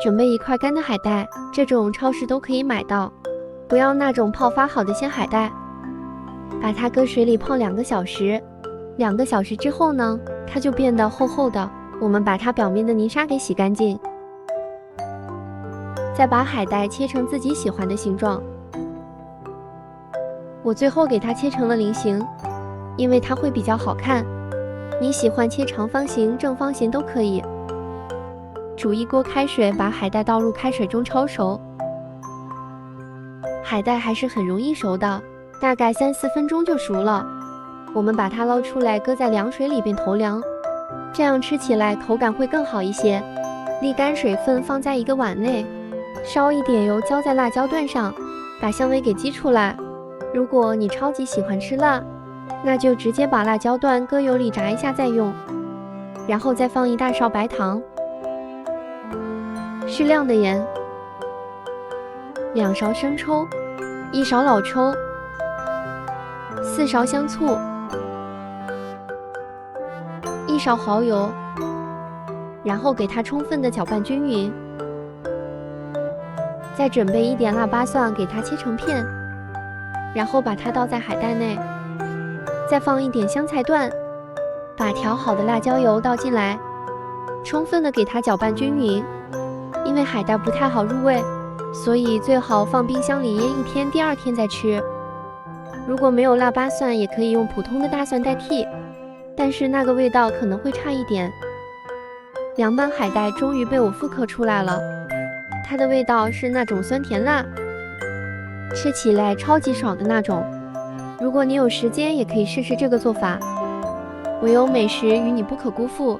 准备一块干的海带，这种超市都可以买到，不要那种泡发好的鲜海带。把它搁水里泡2个小时，2个小时之后呢，它就变得厚厚的。我们把它表面的泥沙给洗干净，再把海带切成自己喜欢的形状。我最后给它切成了菱形，因为它会比较好看。你喜欢切长方形、正方形都可以。煮一锅开水，把海带倒入开水中焯熟。海带还是很容易熟的，大概3-4分钟就熟了。我们把它捞出来，搁在凉水里边投凉，这样吃起来口感会更好一些。沥干水分，放在一个碗内，烧一点油，浇在辣椒段上，把香味给激出来。如果你超级喜欢吃辣，那就直接把辣椒段搁油里炸一下再用，然后再放1大勺白糖，适量的盐，2勺生抽，1勺老抽，4勺香醋，1勺蚝油，然后给它充分的搅拌均匀。再准备一点腊八蒜，给它切成片，然后把它倒在海带内，再放一点香菜段，把调好的辣椒油倒进来，充分的给它搅拌均匀。因为海带不太好入味，所以最好放冰箱里腌1天，第2天再吃。如果没有腊八蒜，也可以用普通的大蒜代替，但是那个味道可能会差一点。凉拌海带终于被我复刻出来了，它的味道是那种酸甜辣，吃起来超级爽的那种。如果你有时间，也可以试试这个做法。唯有美食与你不可辜负。